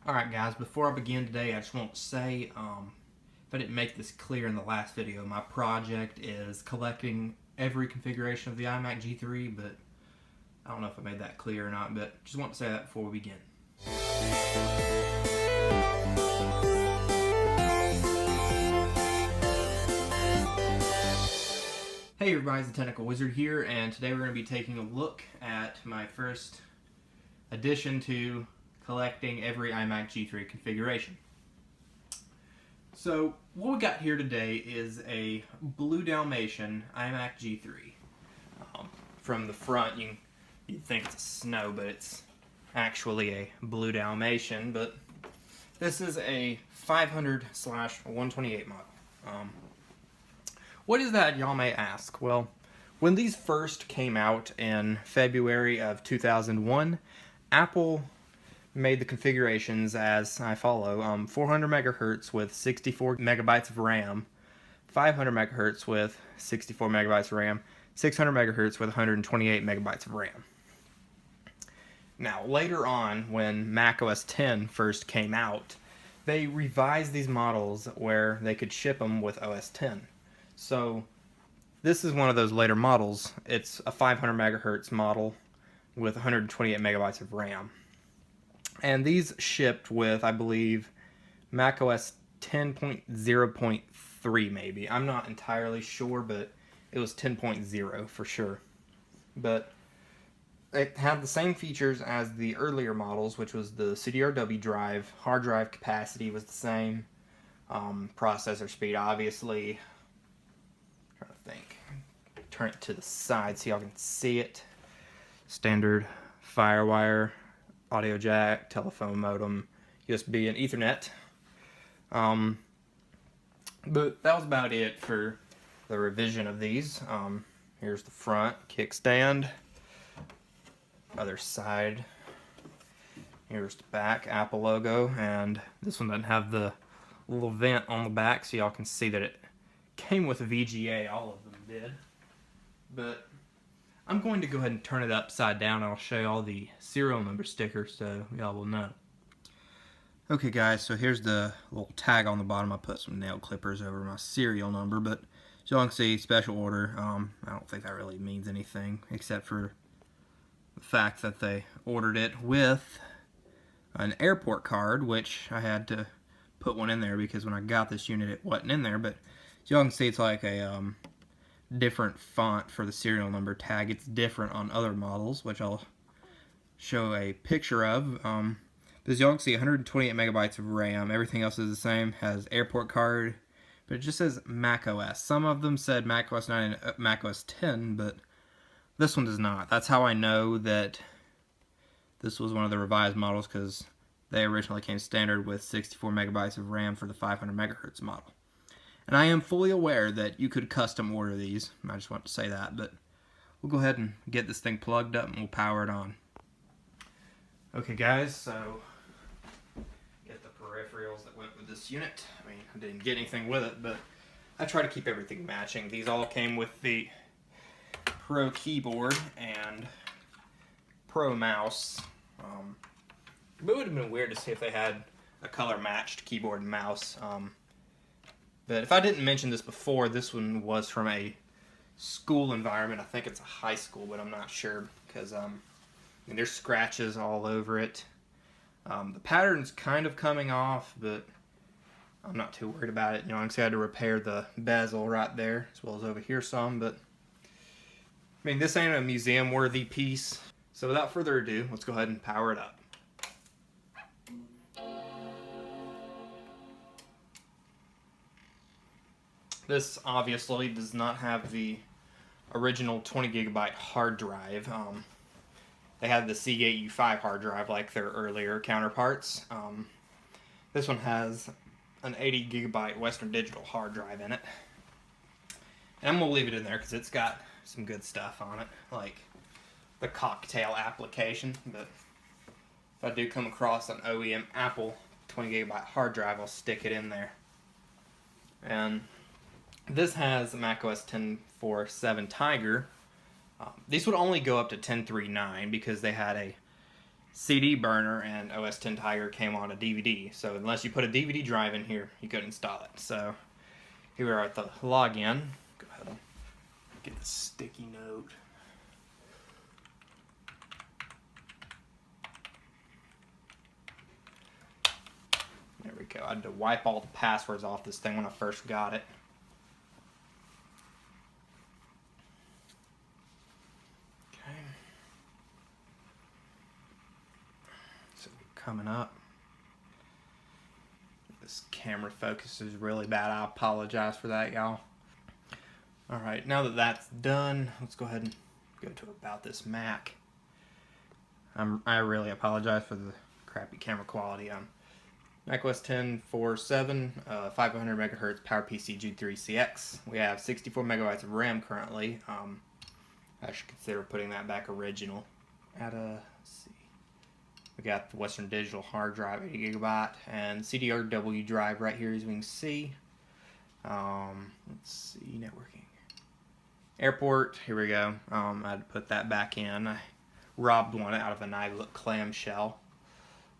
Alright guys, before I begin today, I just want to say, if I didn't make this clear in the last video, my project is collecting every configuration of the iMac G3, but I don't know if I made that clear or not, but just want to say that before we begin. Hey everybody, it's the Technical Wizard here, and today we're going to be taking a look at my first addition to collecting every iMac G3 configuration. So what we got here today is a Blue Dalmatian iMac G3. From the front, you'd think it's a snow, but it's actually a Blue Dalmatian. But this is a 500/128 model. What is that, y'all may ask? Well, when these first came out in February of 2001, Apple made the configurations as I follow: 400 megahertz with 64 megabytes of RAM, 500 megahertz with 64 megabytes of RAM, 600 megahertz with 128 megabytes of RAM. Now, later on, when Mac OS X first came out, they revised these models where they could ship them with OS X. So this is one of those later models. It's a 500 megahertz model with 128 megabytes of RAM. And these shipped with, I believe, Mac OS 10.0.3 maybe. I'm not entirely sure, but it was 10.0 for sure. But it had the same features as the earlier models, which was the CDRW drive. Hard drive capacity was the same. Processor speed, obviously. I'm trying to think. Turn it to the side so y'all can see it. Standard FireWire, audio jack, telephone modem, USB, and Ethernet. But that was about it for the revision of these. Here's the front kickstand. Other side. Here's the back Apple logo, and this one doesn't have the little vent on the back, so y'all can see that it came with a VGA. All of them did. But I'm going to go ahead and turn it upside down, and I'll show you all the serial number stickers so y'all will know. Okay guys, so here's the little tag on the bottom. I put some nail clippers over my serial number, but as y'all can see, special order. I don't think that really means anything except for the fact that they ordered it with an airport card, which I had to put one in there because when I got this unit it wasn't in there. But as y'all can see, it's like a different font for the serial number tag. It's different on other models, which I'll show a picture of. As y'all can see, 128 megabytes of RAM. Everything else is the same. Has airport card, but it just says Mac OS. Some of them said Mac OS 9 and Mac OS 10, but this one does not. That's how I know that this was one of the revised models, because they originally came standard with 64 megabytes of RAM for the 500 megahertz model. And I am fully aware that you could custom order these. I just want to say that, but we'll go ahead and get this thing plugged up and we'll power it on. Okay guys, so get the peripherals that went with this unit. I mean, I didn't get anything with it, but I try to keep everything matching. These all came with the Pro keyboard and Pro mouse. It would have been weird to see if they had a color matched keyboard and mouse. But if I didn't mention this before, this one was from a school environment. I think it's a high school, but I'm not sure because I mean, there's scratches all over it. The pattern's kind of coming off, but I'm not too worried about it. You know, I had to repair the bezel right there, as well as over here some. But I mean, this ain't a museum-worthy piece. So without further ado, let's go ahead and power it up. This obviously does not have the original 20 gigabyte hard drive. They had the Seagate U5 hard drive like their earlier counterparts. This one has an 80 gigabyte Western Digital hard drive in it. And I'm going to leave it in there because it's got some good stuff on it, like the cocktail application. But if I do come across an OEM Apple 20 gigabyte hard drive, I'll stick it in there. And this has Mac OS 10.4.7 Tiger. These would only go up to 10.3.9 because they had a CD burner, and OS X Tiger came on a DVD. So unless you put a DVD drive in here, you couldn't install it. So here we are at the login. Go ahead and get the sticky note. There we go. I had to wipe all the passwords off this thing when I first got it. Okay. So coming up. This camera focus is really bad. I apologize for that, y'all. Alright, now that that's done, let's go ahead and go to About This Mac. I really apologize for the crappy camera quality. Mac OS X 4.7, 500 megahertz PowerPC G3 CX. We have 64 megabytes of RAM currently. I should consider putting that back original. Let's see. We got the Western Digital hard drive, 80 gigabyte, and CDRW drive right here, as we can see. Let's see, networking. Airport, here we go. I had to put that back in. I robbed one out of an iLook clamshell.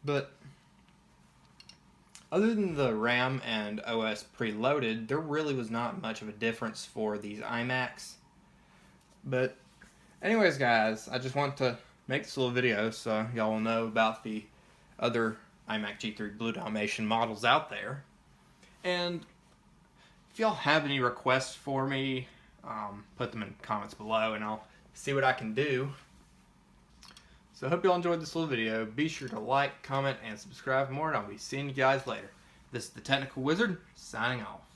But other than the RAM and OS preloaded, there really was not much of a difference for these iMacs. But anyways, guys, I just want to make this little video so y'all will know about the other iMac G3 Blue Dalmatian models out there. And if y'all have any requests for me, put them in the comments below and I'll see what I can do. So I hope y'all enjoyed this little video. Be sure to like, comment, and subscribe for more, and I'll be seeing you guys later. This is the Technical Wizard, signing off.